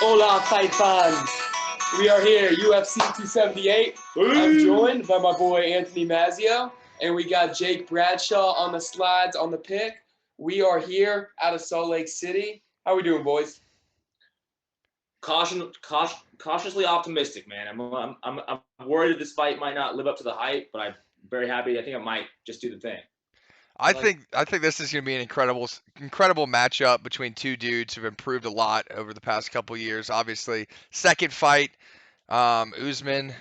Hola, fight fans. We are here, UFC 278. I'm joined by my boy Anthony Mazzio, and we got Jake Bradshaw on the slides on the pick. We are here out of Salt Lake City. How we doing, boys? Cautiously optimistic, man. I'm worried that this fight might not live up to the hype, but I'm very happy. I think I might just do the thing. I think this is going to be an incredible matchup between two dudes who've improved a lot over the past couple years. Obviously, second fight, Usman,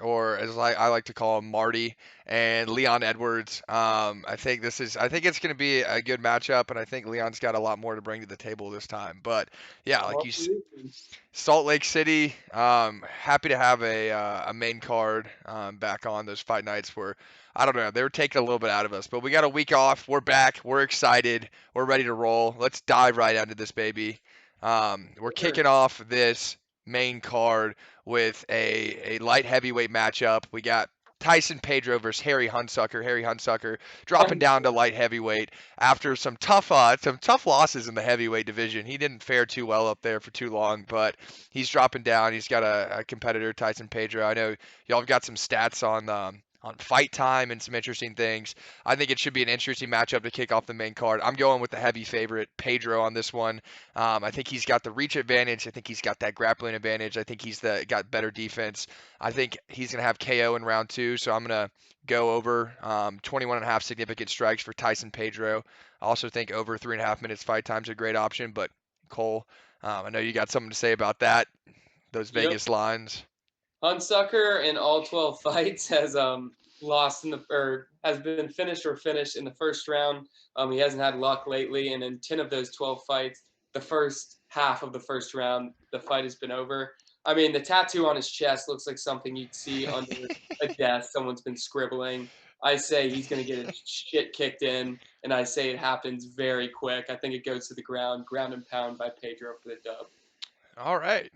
or as I like to call him, Marty, and Leon Edwards. I think it's going to be a good matchup, and I think Leon's got a lot more to bring to the table this time. But yeah, Salt Lake City. Happy to have a main card back on. Those fight nights were, I don't know, they were taking a little bit out of us, but we got a week off. We're back. We're excited. We're ready to roll. Let's dive right into this, baby. We're kicking off this main card with a light heavyweight matchup. We got Tyson Pedro versus Harry Hunsucker. Harry Hunsucker dropping down to light heavyweight after some tough losses in the heavyweight division. He didn't fare too well up there for too long, but he's dropping down. He's got a competitor, Tyson Pedro. I know y'all have got some stats on fight time and some interesting things. I think it should be an interesting matchup to kick off the main card. I'm going with the heavy favorite, Pedro, on this one. I think he's got the reach advantage. I think he's got that grappling advantage. I think he's got better defense. I think he's going to have KO in round 2, so I'm going to go over 21 and a half significant strikes for Tyson Pedro. I also think over 3.5 minutes fight time is a great option, but Cole, I know you got something to say about that, those Vegas lines. Hunsucker in all 12 fights has has been finished in the first round. He hasn't had luck lately, and in 10 of those 12 fights, the first half of the first round, the fight has been over. I mean, the tattoo on his chest looks like something you'd see under a desk. Someone's been scribbling. I say he's going to get his shit kicked in, and I say it happens very quick. I think it goes to the ground and pound by Pedro for the dub. All right.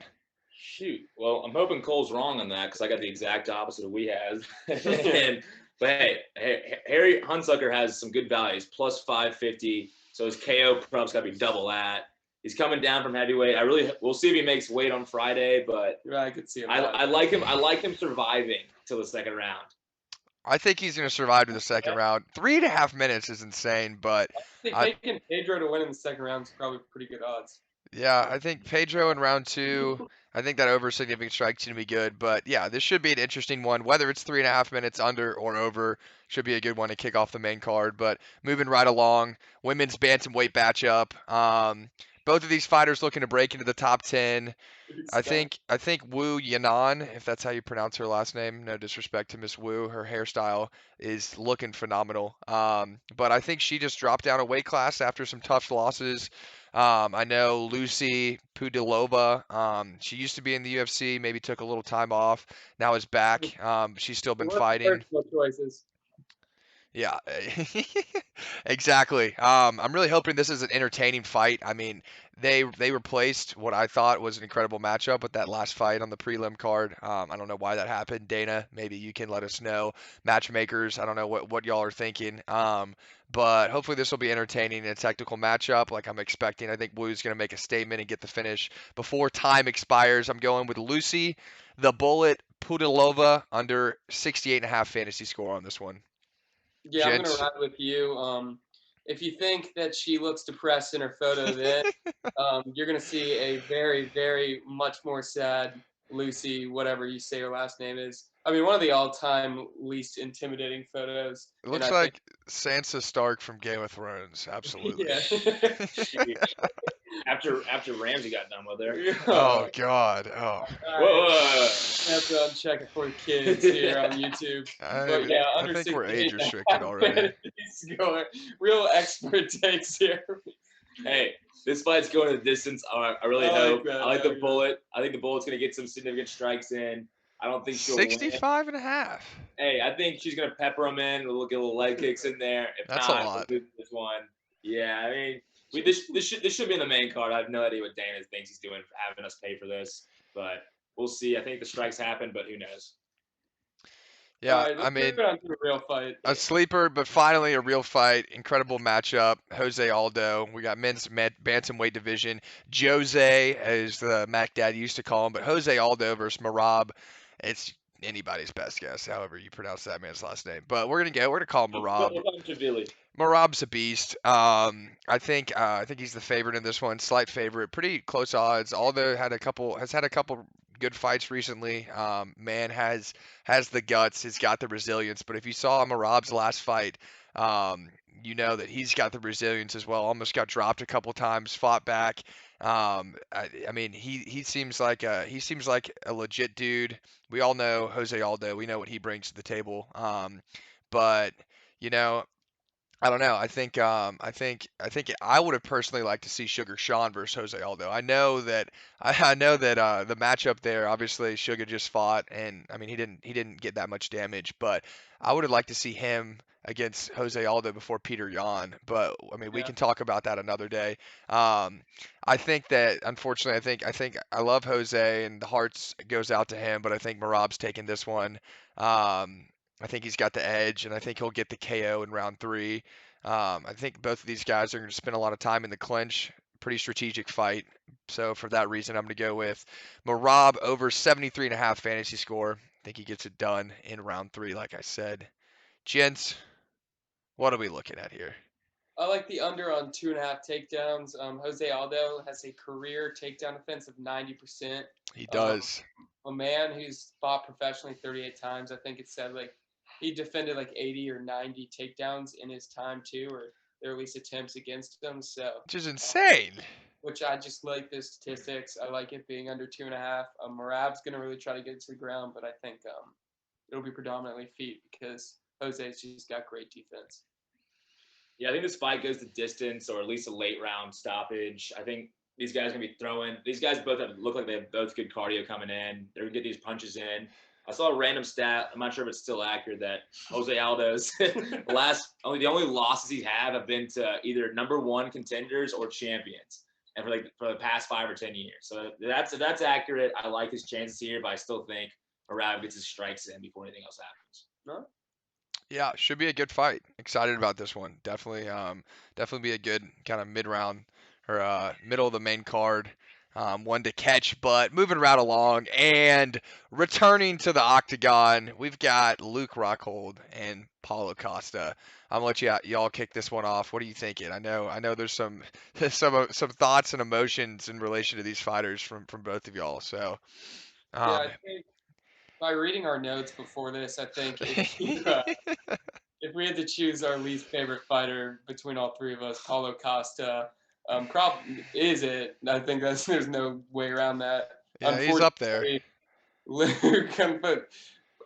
Shoot. Well, I'm hoping Cole's wrong on that because I got the exact opposite of we have. But hey, Harry Hunsucker has some good values, plus 550. So his KO prob's got to be double that. He's coming down from heavyweight. We'll see if he makes weight on Friday, but yeah, I could see him. I like him. I like him surviving till the second round. I think he's going to survive to the second round. 3.5 minutes is insane, but I think taking Pedro to win in the second round is probably pretty good odds. Yeah, I think Pedro in round 2. I think that over significant strike's going to be good, but yeah, this should be an interesting one. Whether it's 3.5 minutes under or over, should be a good one to kick off the main card. But moving right along, women's bantamweight matchup. Both of these fighters looking to break into the top 10. I think Wu Yanan, if that's how you pronounce her last name, no disrespect to Miss Wu, her hairstyle is looking phenomenal. But I think she just dropped down a weight class after some tough losses. I know Lucy Pudilova, she used to be in the UFC, maybe took a little time off, now is back. She's still been fighting. Personal choices. Yeah, exactly. I'm really hoping this is an entertaining fight. I mean, they replaced what I thought was an incredible matchup with that last fight on the prelim card. I don't know why that happened. Dana, maybe you can let us know. Matchmakers, I don't know what y'all are thinking. But hopefully this will be entertaining and a technical matchup like I'm expecting. I think Wu's going to make a statement and get the finish before time expires. I'm going with Lucy, the Bullet Pudilova, under 68.5 fantasy score on this one. Yeah, I'm gonna ride with you. If you think that she looks depressed in her photo, then you're gonna see a very, very much more sad Lucy, whatever you say her last name is. I mean, one of the all-time least intimidating photos. It looks like Sansa Stark from Game of Thrones. Absolutely. Yeah. After Ramsey got done with her. Oh God. Oh. Whoa. I have to uncheck it for the kids here on YouTube. But yeah, I think we're age restricted already. Real expert takes here. Hey, this fight's going to the distance. I really hope. I like the Bullet. I think the Bullet's going to get some significant strikes in. I don't think she'll 65 and a half. Hey, I think she's going to pepper them in. We'll get a little leg kicks in there. If That's not, a lot. we'll do this one. Yeah, I mean, this should be in the main card. I have no idea what Dana thinks he's doing for having us pay for this, but we'll see. I think the strikes happen, but who knows? All Yeah, right, I let's move mean, on to a real fight. a sleeper, but finally a real fight. Incredible matchup. Jose Aldo. We got men's bantamweight division. Jose, as the Mac Dad used to call him, but Jose Aldo versus Marab. It's anybody's best guess, however you pronounce that man's last name. But we're gonna call him Marab. We're talking Shavili. Marab's a beast. I think he's the favorite in this one. Slight favorite, pretty close odds. Aldo has had a couple good fights recently. Man has the guts. He's got the resilience. But if you saw Marab's last fight, you know that he's got the resilience as well. Almost got dropped a couple times, fought back. I mean, he seems like a legit dude. We all know Jose Aldo. We know what he brings to the table. But you know, I don't know. I think I would have personally liked to see Sugar Sean versus Jose Aldo. I know that the matchup there, obviously Sugar just fought, and I mean he didn't get that much damage, but I would have liked to see him against Jose Aldo before Peter Yan. But I mean we Yeah, can talk about that another day. I think that unfortunately I think I love Jose and the hearts goes out to him, but I think Marab's taking this one. Um, I think he's got the edge, and I think he'll get the KO in round three. I think both of these guys are going to spend a lot of time in the clinch. Pretty strategic fight. So for that reason, I'm going to go with Marab over 73.5 fantasy score. I think he gets it done in round three, like I said. Gents, what are we looking at here? I like the under on 2.5 takedowns. Jose Aldo has a career takedown defense of 90%. He Um, does. a man who's fought professionally 38 times. I think it said like he defended like 80 or 90 takedowns in his time too, or there are at least attempts against him. So, Which is uh, insane. which I just like the statistics. I like it being under 2.5. Marab's gonna really try to get it to the ground, but I think it'll be predominantly feet because Jose's just got great defense. Yeah, I think this fight goes to distance or at least a late round stoppage. I think these guys are gonna be throwing. These guys both look like they have both good cardio coming in. They're gonna get these punches in. I saw a random stat. I'm not sure if it's still accurate that Jose Aldo's the only losses he have been to either number one contenders or champions, and for the past 5 or 10 years. So if that's accurate. I like his chances here, but I still think Arab gets his strikes in before anything else happens. No? Yeah, should be a good fight. Excited about this one. Definitely be a good kind of mid-round or middle of the main card. One to catch, but moving right along and returning to the octagon, we've got Luke Rockhold and Paulo Costa. I'm gonna let y'all kick this one off. What are you thinking? I know there's some some thoughts and emotions in relation to these fighters from both of y'all. So, Yeah, um, I think by reading our notes before this, I think if we had to choose our least favorite fighter between all three of us, Paulo Costa, is it. I think there's no way around that. yeah, he's up there. Unfortunately, Luke, but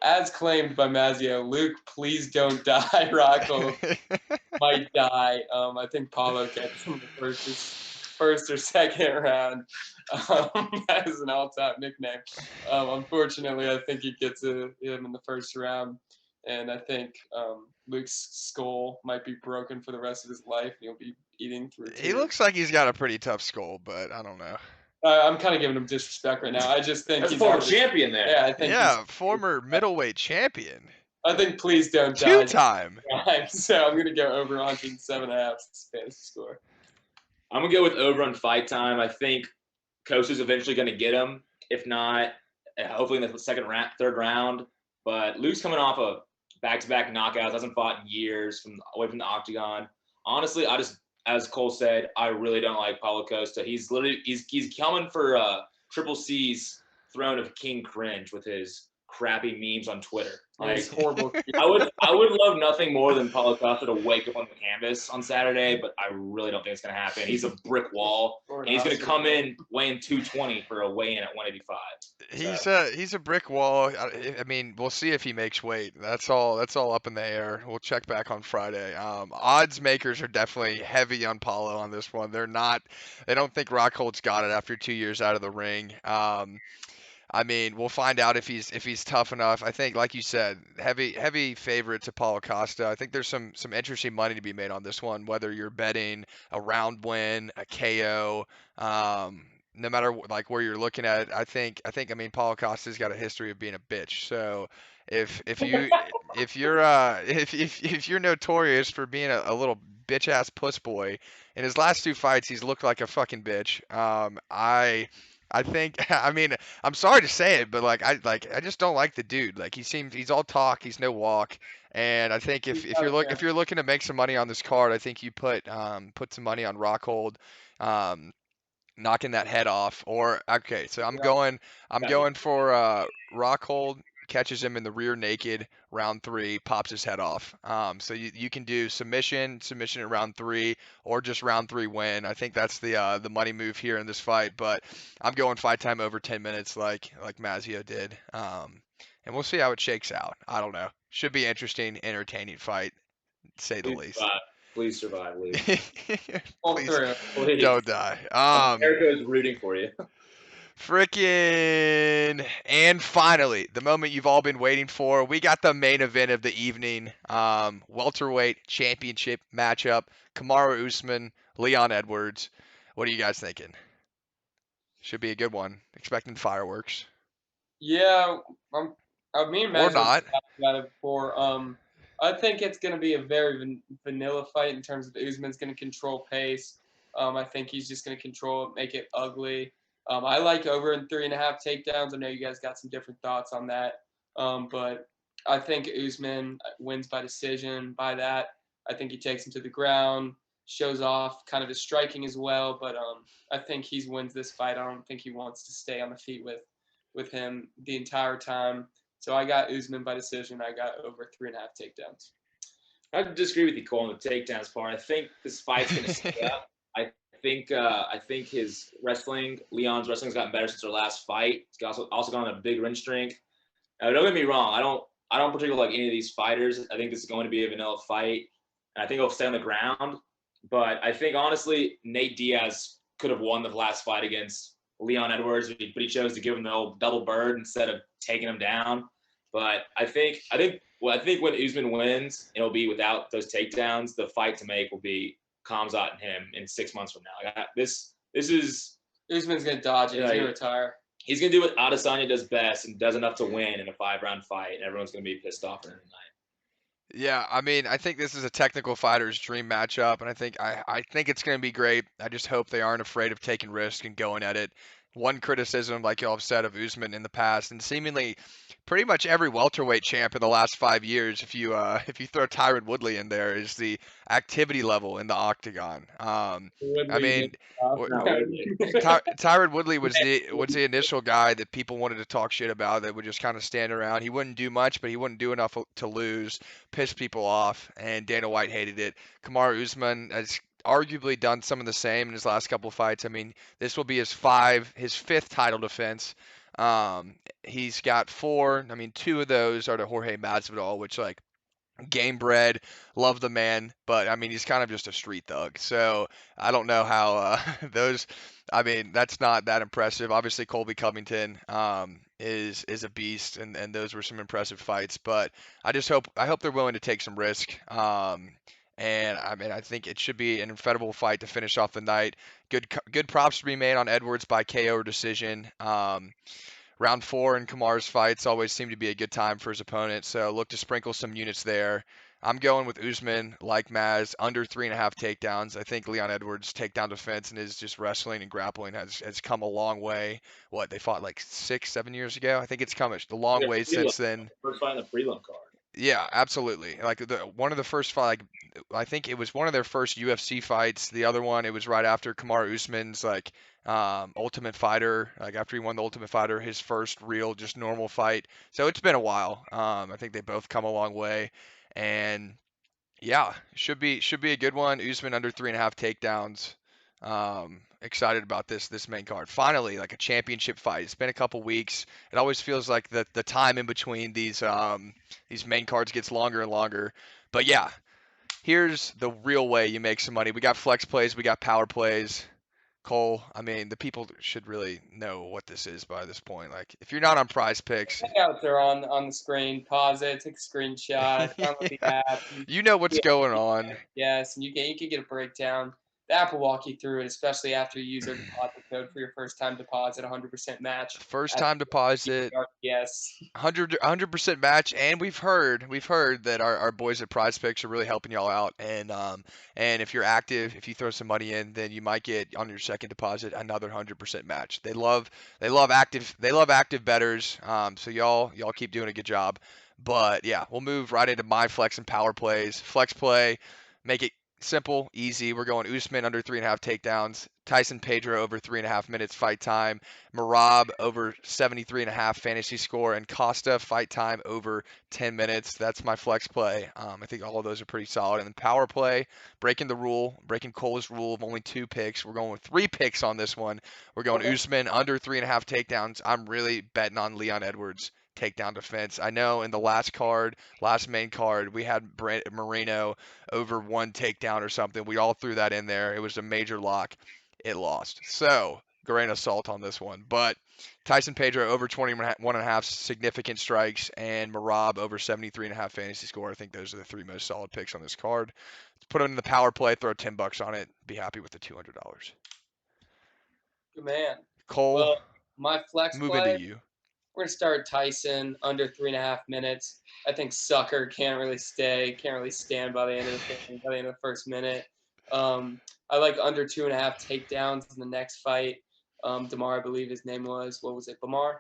as claimed by Mazio, Luke, please don't die. Rocco might die. I think Paulo gets him the first or second round. That is an all-time nickname. Unfortunately, I think he gets him in the first round, and I think Luke's skull might be broken for the rest of his life. He'll be eating through He tears. looks like he's got a pretty tough skull, but I don't know. I'm kind of giving him disrespect right now. I just think That's a he's former out of his, champion there. yeah. I think Yeah, former middleweight champion. I think please don't die. Two-time. So I'm gonna go over 107.5 fantasy score. I'm gonna go with over on fight time. I think Costa's eventually gonna get him. If not, hopefully in the third round. But Luke's coming off of back-to-back knockouts. Hasn't fought in years away from the octagon. Honestly, as Cole said, I really don't like Paulo Costa. He's coming for Triple C's throne of King Cringe with his crappy memes on Twitter. It's horrible. I would love nothing more than Paulo Costa to wake up on the canvas on Saturday, but I really don't think it's gonna happen. He's a brick wall, and he's gonna come in weighing 220 for a weigh-in at 185. He's a brick wall. I mean, we'll see if he makes weight. That's all up in the air. We'll check back on Friday. Odds makers are definitely heavy on Paulo on this one. They don't think Rockhold's got it after 2 years out of the ring. I mean, we'll find out if he's tough enough. I think, like you said, heavy favorite to Paulo Costa. I think there's some interesting money to be made on this one, whether you're betting a round win, a KO. no matter like where you're looking at it, I mean Paulo Costa's got a history of being a bitch. So if you're if you're notorious for being a little bitch ass puss boy, in his last two fights he's looked like a fucking bitch. I think I mean I'm sorry to say it, but I just don't like the dude. Like he's all talk, he's no walk. And I think if you're looking to make some money on this card, I think you put some money on Rockhold. Um, Knocking that head off. Or okay, so I'm Got me. going for Rockhold catches him in the rear naked round three, pops his head off. So you can do submission in round three, or just round three win. I think that's the money move here in this fight. But I'm going fight time over 10 minutes, like Mazio did. And we'll see how it shakes out. I don't know. Should be interesting, entertaining fight, to say the Please least. survive. Please survive, Lee. Pull Please through. Please. don't die. America is rooting for you. Frickin' and finally, the moment you've all been waiting for. We got the main event of the evening. Welterweight championship matchup. Kamaru Usman, Leon Edwards. What are you guys thinking? Should be a good one. Expecting fireworks. Yeah, me and Or Maz not. talked about it before. I think it's going to be a very vanilla fight in terms of Usman's going to control pace. I think he's just going to control it, make it ugly. I like over in 3.5 takedowns. I know you guys got some different thoughts on that, but I think Usman wins by decision. By that, I think he takes him to the ground, shows off kind of his striking as well. But I think he wins this fight. I don't think he wants to stay on the feet with him the entire time. So I got Usman by decision. I got over 3.5 takedowns. I disagree with you, Cole, on the takedowns part. I think this fight's going to stay up. I think his wrestling, Leon's wrestling's gotten better since their last fight. He's also gone on a big win streak. Don't get me wrong. I don't particularly like any of these fighters. I think this is going to be a vanilla fight. And I think he'll stay on the ground. But I think honestly, Nate Diaz could have won the last fight against Leon Edwards, but he chose to give him the old double bird instead of taking him down. But I think when Usman wins, it'll be without those takedowns. The fight to make will be Khamzat and him in 6 months from now. This is Usman's gonna dodge it. He's gonna retire. He's gonna do what Adesanya does best and does enough to win in a 5-round fight, and everyone's gonna be pissed off at him tonight. Yeah, I mean, I think this is a technical fighter's dream matchup, and I think it's going to be great. I just hope they aren't afraid of taking risk and going at it. One criticism, like y'all have said, of Usman in the past, and seemingly pretty much every welterweight champ in the last 5 years, if you throw Tyron Woodley in there, is the activity level in the octagon. I mean, Tyron Woodley was the initial guy that people wanted to talk shit about, that would just kind of stand around. He wouldn't do much, but he wouldn't do enough to lose, piss people off, and Dana White hated it. Kamaru Usman has arguably done some of the same in his last couple of fights. I mean, this will be his fifth title defense. He's got four. I mean, two of those are to Jorge Masvidal, which like game bred, love the man, but I mean he's kind of just a street thug. So I don't know how those. I mean that's not that impressive. Obviously Colby Covington is a beast, and those were some impressive fights. But I hope they're willing to take some risk. And I mean I think it should be an incredible fight to finish off the night. Good props to be made on Edwards by KO or decision. Round four in Kamar's fights always seem to be a good time for his opponent, so look to sprinkle some units there. I'm going with Usman, like Maz, under 3.5 takedowns. I think Leon Edwards' takedown defense and his just wrestling and grappling has come a long way. What, they fought like 6-7 years ago? I think it's come a long way since then. First fight in the prelim card. Yeah, absolutely. Like one of the first fight, like I think it was one of their first UFC fights. The other one, it was right after Kamaru Usman's like Ultimate Fighter, like after he won the Ultimate Fighter, his first real just normal fight. So it's been a while. I think they both come a long way, and yeah, should be a good one. Usman under 3.5 takedowns. Excited about this main card. Finally, like a championship fight. It's been a couple weeks. It always feels like the time in between these main cards gets longer and longer. But yeah, here's the real way you make some money. We got flex plays, we got power plays. Cole, I mean, the people should really know what this is by this point. Like, if you're not on Prize Picks, Check out there on the screen. Pause it. Take a screenshot. Download the yeah, app. you know what's going on. Yes, and you can get a breakdown. the app will walk you through it, especially after you use our deposit code for your first time deposit, 100% match. First time deposit, Yes. 100% match, and we've heard that our boys at PrizePicks are really helping y'all out, and if you're active, if you throw some money in, then you might get on your second deposit another 100% match. They love active bettors, so y'all keep doing a good job. But yeah, we'll move right into my flex and power plays. Flex play, make it simple, easy. We're going Usman under 3.5 takedowns, Tyson Pedro over 3.5 minutes fight time, Marab over 73.5 fantasy score, and Costa fight time over 10 minutes. That's my flex play. I think all of those are pretty solid. And then power play, breaking Cole's rule of only 2 picks. We're going with 3 picks on this one. We're going Usman under 3.5 takedowns. I'm really betting on Leon Edwards takedown defense. I know in the last main card, we had Moreno over 1 takedown or something. We all threw that in there. It was a major lock. It lost. So, grain of salt on this one. But Tyson Pedro over 21.5 significant strikes, and Marab over 73.5 fantasy score. I think those are the 3 most solid picks on this card. Let's put it in the power play, throw $10 on it, be happy with the $200. Good man. Cole, Well, my flex move play, into you. we're going to start Tyson under 3.5 minutes. I think Sucker can't really stand by the end of the thing, by the end of the first minute. I like under 2.5 takedowns in the next fight. Damar, I believe his name was. What was it? Bamar?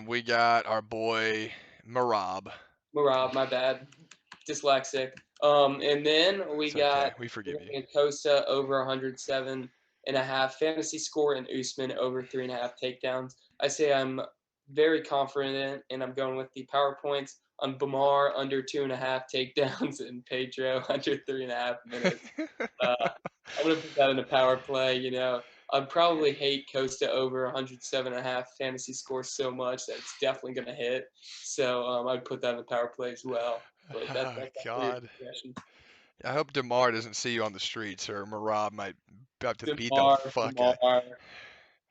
We got our boy Marab. Marab, my bad. Dyslexic. And then we It's got okay. We forgive you. Costa over 107.5 fantasy score, and Usman over 3.5 takedowns. I say I'm very confident, and I'm going with the PowerPoints on Bamar under 2.5 takedowns and Pedro under 3.5 minutes. I'm gonna put that in a power play. You know, I'd probably hate Costa over 107.5 fantasy score so much that it's definitely gonna hit. So I'd put that in the power play as well. But that's Oh, your God. suggestion. I hope Damar doesn't see you on the streets, or Marab might have to beat the Damar, fuck Damar. out.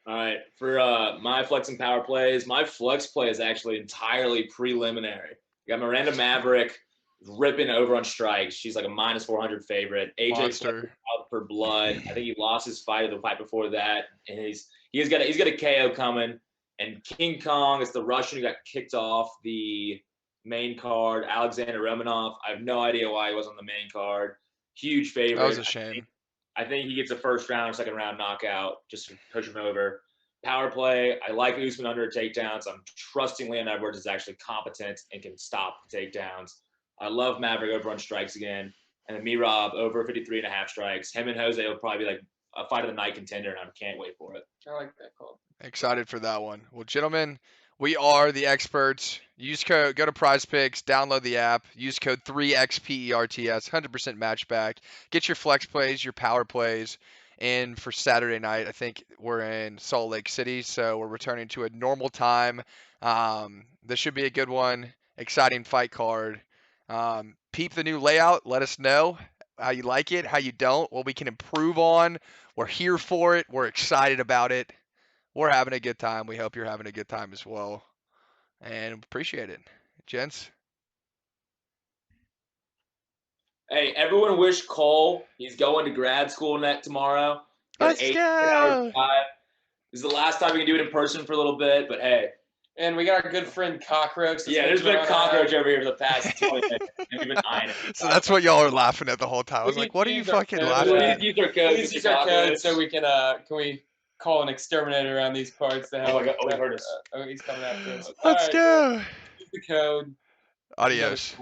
All right, for my flex and power plays, my flex play is actually entirely preliminary. You got Miranda Maverick ripping over on strikes. She's like a -400 favorite. AJ Monster. out for blood. I think he lost his fight the fight before that, and he's got a KO coming. And King Kong is the Russian who got kicked off the main card. Alexander Romanov. I have no idea why he was on the main card. Huge favorite. That was a shame. I think he gets a first round or second round knockout just to push him over. Power play, I like Usman under takedowns. I'm trusting Leon Edwards is actually competent and can stop the takedowns. I love Maverick over on strikes again. And then Mirab over 53.5 strikes. Him and Jose will probably be like a fight of the night contender, and I can't wait for it. I like that call. Excited for that one. Well, gentlemen, we are the experts. Go to PrizePicks, download the app, use code 3XPERTS, 100% match back. Get your flex plays, your power plays. And for Saturday night, I think we're in Salt Lake City, so we're returning to a normal time. This should be a good one. Exciting fight card. Peep the new layout. Let us know how you like it, how you don't, what we can improve on. We're here for it. We're excited about it. We're having a good time. We hope you're having a good time as well. And appreciate it. Gents? Hey, everyone wish Cole he's going to grad school tomorrow. Let's go! This is the last time we can do it in person for a little bit, but hey. And we got our good friend Cockroach. Yeah, there's been a cockroach over here for the past 20 minutes. We've been eyeing it. So that's what y'all are laughing at the whole time. I was like, what are you fucking laughing at? Use our code. Please use our code so we can we call an exterminator around these parts to help. Oh my God, he heard us. Oh, he's coming after us. Let's go! Use the code. Adios.